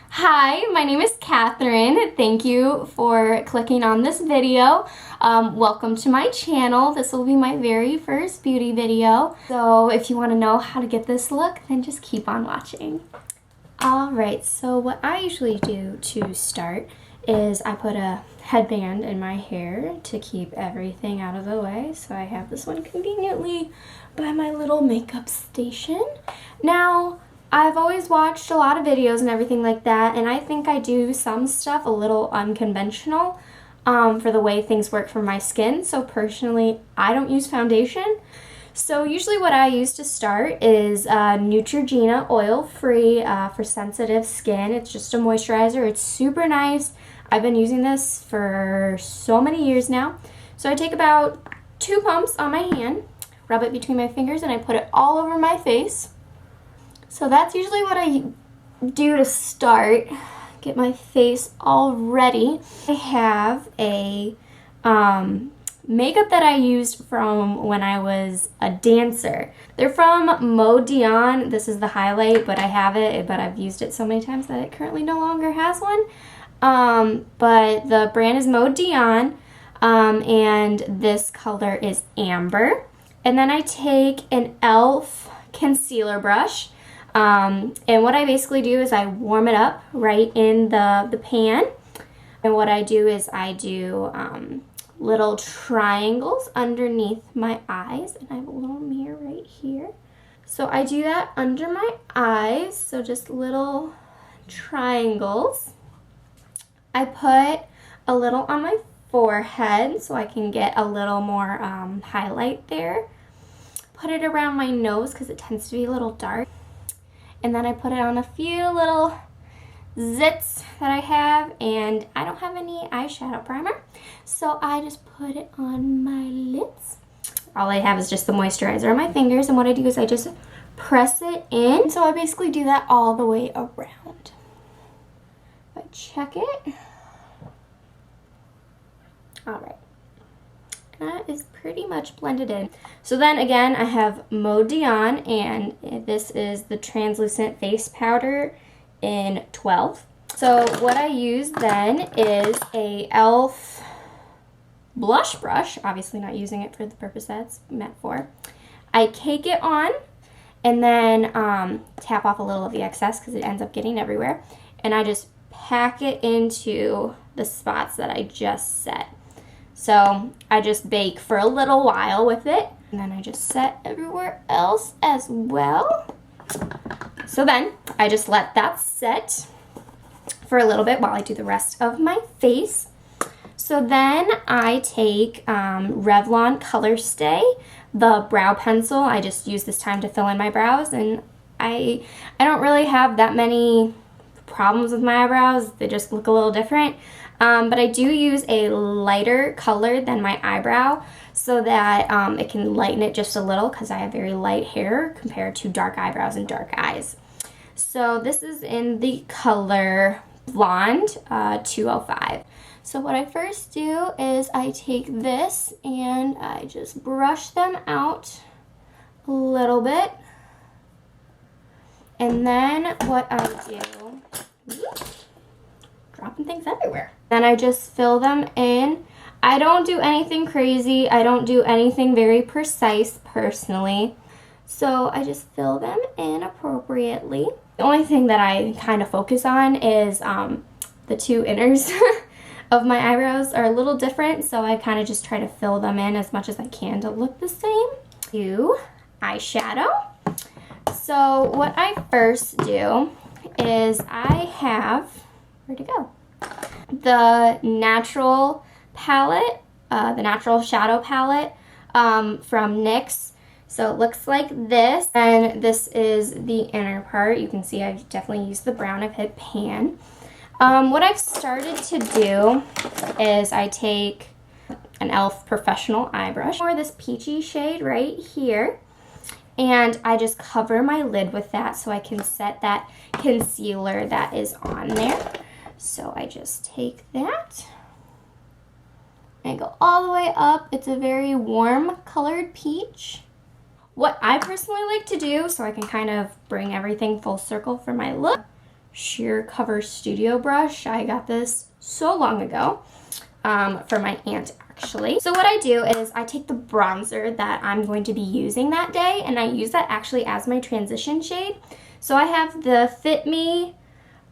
Hi, my name is Catherine. Thank you for clicking on this video. Welcome to my channel. This will be my very first beauty video. So if you want to know how to get this look, then just keep on watching. Alright, so what I usually do to start is I put a headband in my hair to keep everything out of the way. So I have this one conveniently by my little makeup station. Now, I've always watched a lot of videos and everything like that, and I think I do some stuff a little unconventional for the way things work for my skin. So personally, I don't use foundation. So usually what I use to start is Neutrogena oil-free for sensitive skin. It's just a moisturizer. It's super nice. I've been using this for so many years now. So I take about 2 pumps on my hand, rub it between my fingers, and I put it all over my face. So that's usually what I do to start, get my face all ready. I have a makeup that I used from when I was a dancer. They're from Mode Dion. This is the highlight, but I have it, but I've used it so many times that it currently no longer has one. But the brand is Mode Dion, and this color is Amber. And then I take an e.l.f. concealer brush. And what I basically do is I warm it up right in the pan. And what I do is I do little triangles underneath my eyes. And I have a little mirror right here. So I do that under my eyes. So just little triangles. I put a little on my forehead so I can get a little more highlight there. Put it around my nose because it tends to be a little dark. And then I put it on a few little zits that I have, and I don't have any eyeshadow primer, so I just put it on my lids. All I have is just the moisturizer on my fingers, and what I do is I just press it in. So I basically do that all the way around. I check it. All right. That is pretty much blended in. So then again, I have Mode Dion, and this is the translucent face powder in 12. So what I use then is a e.l.f. blush brush, obviously not using it for the purpose that's meant for. I cake it on and then tap off a little of the excess because it ends up getting everywhere. And I just pack it into the spots that I just set. So I just bake for a little while with it, and then I just set everywhere else as well. So then I just let that set for a little bit while I do the rest of my face. So then I take Revlon Color Stay, the brow pencil. I just use this time to fill in my brows, and I don't really have that many problems with my eyebrows. They just look a little different. But I do use a lighter color than my eyebrow so that it can lighten it just a little because I have very light hair compared to dark eyebrows and dark eyes. So this is in the color Blonde 205. So what I first do is I take this and I just brush them out a little bit. And then what I do... dropping things everywhere. Then I just fill them in. I don't do anything crazy. I don't do anything very precise personally. So I just fill them in appropriately. The only thing that I kind of focus on is the two inners of my eyebrows are a little different. So I kind of just try to fill them in as much as I can to look the same. Do eyeshadow. So what I first do is I have... where'd it go? The natural palette, the natural shadow palette from NYX. So it looks like this, and this is the inner part. You can see I've definitely used the brown. I've hit pan. What I've started to do is I take an e.l.f. professional eye brush, or this peachy shade right here, and I just cover my lid with that so I can set that concealer that is on there. So I just take that and go all the way up. It's a very warm colored peach. What I personally like to do, so I can kind of bring everything full circle for my look, Sheer Cover Studio brush. I got this so long ago for my aunt, actually. So what I do is I take the bronzer that I'm going to be using that day, and I use that actually as my transition shade. So I have the Fit Me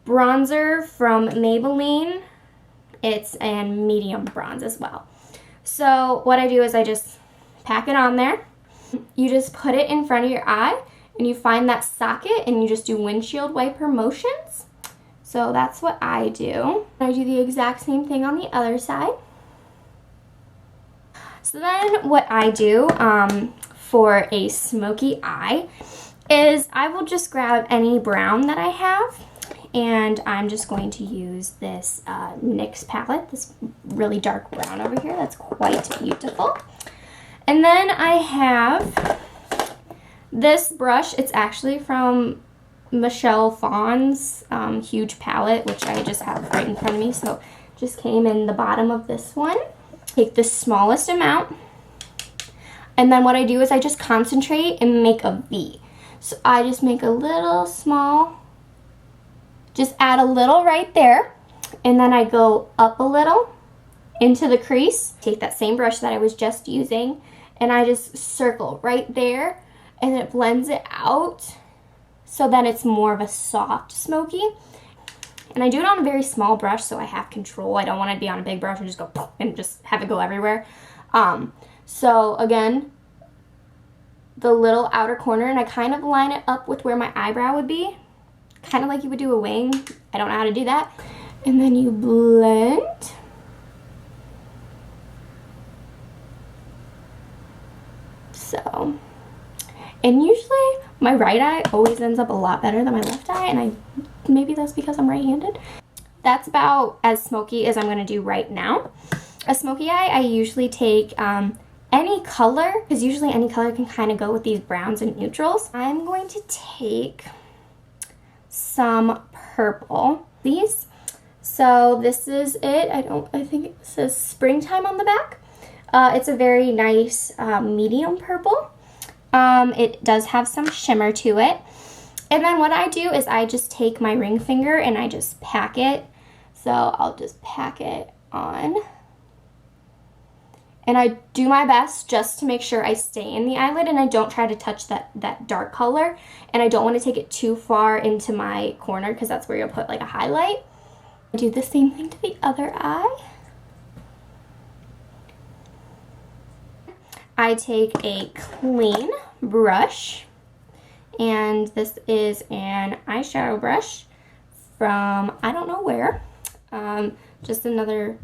bronzer from Maybelline. It's in medium bronze as well. So what I do is I just pack it on there. You just put it in front of your eye, and you find that socket, and you just do windshield wiper motions. So that's what I do. I do the exact same thing on the other side. So then what I do for a smoky eye is I will just grab any brown that I have, and I'm just going to use this NYX palette, this really dark brown over here. That's quite beautiful. And then I have this brush. It's actually from Michelle Phan's huge palette, which I just have right in front of me. So it just came in the bottom of this one. Take the smallest amount, and then what I do is I just concentrate and make a V. So I just make a little small, just add a little right there, and then I go up a little into the crease. Take that same brush that I was just using, and I just circle right there, and it blends it out, so then it's more of a soft smoky. And I do it on a very small brush, so I have control. I don't want to be on a big brush and just go poof, and just have it go everywhere. So again, the little outer corner, and I kind of line it up with where my eyebrow would be, kind of like you would do a wing. I don't know how to do that. And then you blend. So, and usually my right eye always ends up a lot better than my left eye, and maybe that's because I'm right-handed. That's about as smoky as I'm going to do right now. A smoky eye, I usually take any color, because usually any color can kind of go with these browns and neutrals. I'm going to take some purple, these. So this is it. I think it says Springtime on the back. It's a very nice medium purple. It does have some shimmer to it. And then what I do is I just take my ring finger and I just pack it. So I'll just pack it on. And I do my best just to make sure I stay in the eyelid, and I don't try to touch that dark color. And I don't want to take it too far into my corner, because that's where you'll put like a highlight. I do the same thing to the other eye. I take a clean brush, and this is an eyeshadow brush from I don't know where, just another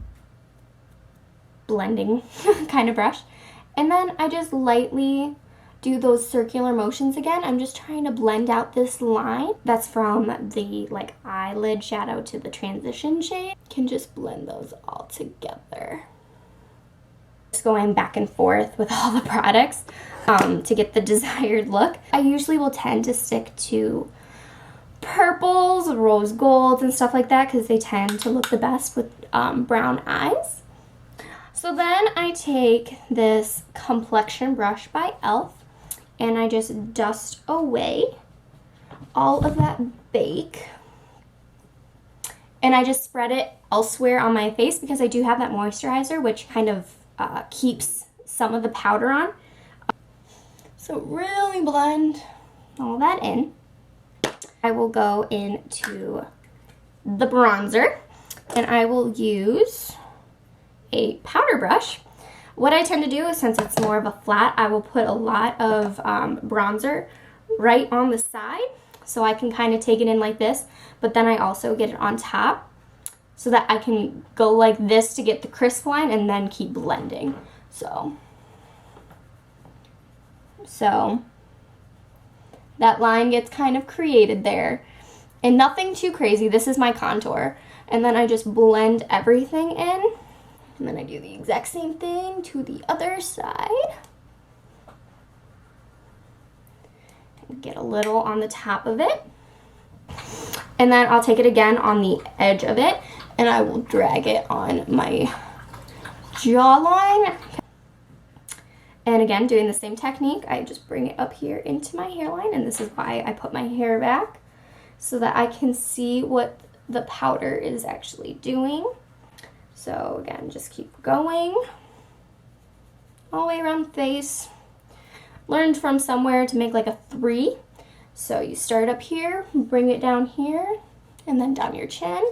blending kind of brush. And then I just lightly do those circular motions again. I'm just trying to blend out this line that's from the like eyelid shadow to the transition shade. Can just blend those all together. Just going back and forth with all the products to get the desired look. I usually will tend to stick to purples, rose golds, and stuff like that, because they tend to look the best with brown eyes. So then I take this complexion brush by e.l.f. and I just dust away all of that bake. And I just spread it elsewhere on my face, because I do have that moisturizer, which kind of keeps some of the powder on. So really blend all that in. I will go into the bronzer, and I will use a powder brush. What I tend to do is, since it's more of a flat, I will put a lot of bronzer right on the side, so I can kind of take it in like this, but then I also get it on top so that I can go like this to get the crisp line and then keep blending. So that line gets kind of created there, and nothing too crazy. This is my contour, and then I just blend everything in, and then I do the exact same thing to the other side. Get a little on the top of it, and then I'll take it again on the edge of it, and I will drag it on my jawline. And again, doing the same technique, I just bring it up here into my hairline, and this is why I put my hair back, so that I can see what the powder is actually doing. So again, just keep going all the way around the face. Learned from somewhere to make like a 3. So you start up here, bring it down here, and then down your chin.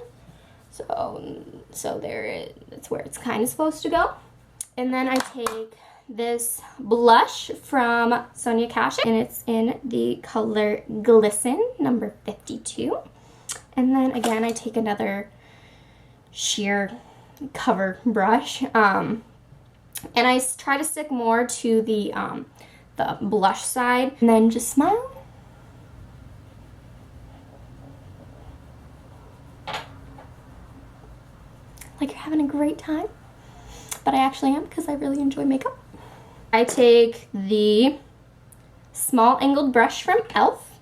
So there that's where it's kind of supposed to go. And then I take this blush from Sonia Kashuk, and it's in the color Glisten, number 52. And then again, I take another sheer cover brush, and I try to stick more to the blush side, and then just smile. Like you're having a great time, but I actually am, because I really enjoy makeup. I take the small angled brush from e.l.f.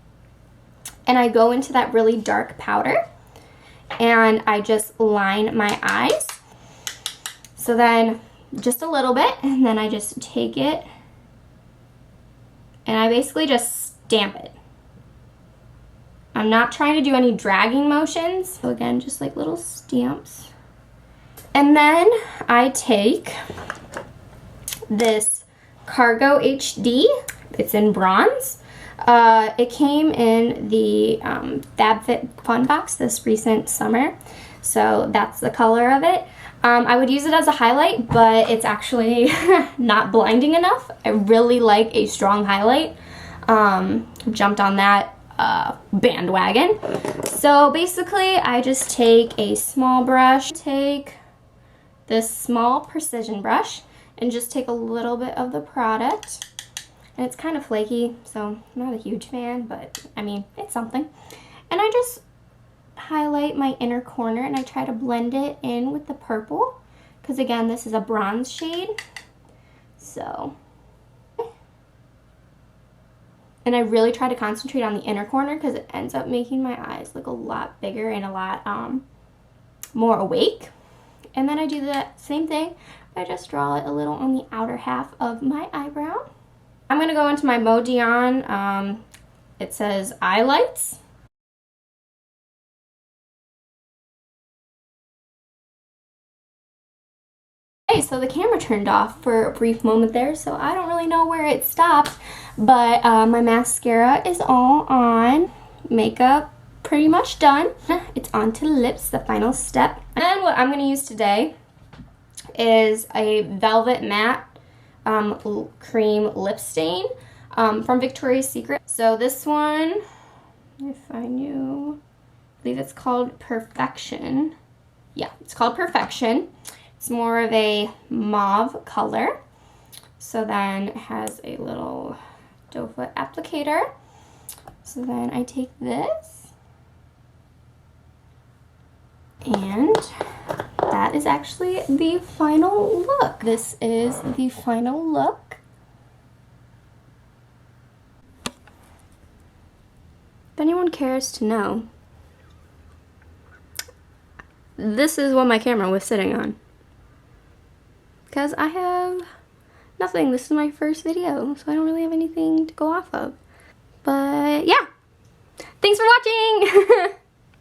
and I go into that really dark powder and I just line my eyes. So then just a little bit, and then I just take it and I basically just stamp it. I'm not trying to do any dragging motions. So again, just like little stamps. And then I take this Cargo HD. It's in bronze. It came in the FabFit Fun Box this recent summer. So that's the color of it. I would use it as a highlight, but it's actually not blinding enough. I really like a strong highlight. Jumped on that bandwagon. So basically, I just take a small brush, take this small precision brush, and just take a little bit of the product. And it's kind of flaky, so I'm not a huge fan, but I mean, it's something. And I just highlight my inner corner, and I try to blend it in with the purple, because again, this is a bronze shade. So, and I really try to concentrate on the inner corner, because it ends up making my eyes look a lot bigger and a lot more awake. And then I do the same thing. I just draw it a little on the outer half of my eyebrow. I'm going to go into my Modion, it says eye lights. Okay, so the camera turned off for a brief moment there, so I don't really know where it stopped, but my mascara is all on. Makeup pretty much done. It's on to the lips, the final step. And what I'm going to use today is a Velvet Matte cream lip stain from Victoria's Secret. So this one, if I knew, I believe it's called Perfection. Yeah, it's called Perfection. It's more of a mauve color. So then it has a little doe foot applicator. So then I take this, and that is actually the final look. This is the final look. If anyone cares to know, this is what my camera was sitting on, because I have nothing. This is my first video, so I don't really have anything to go off of. But yeah, thanks for watching.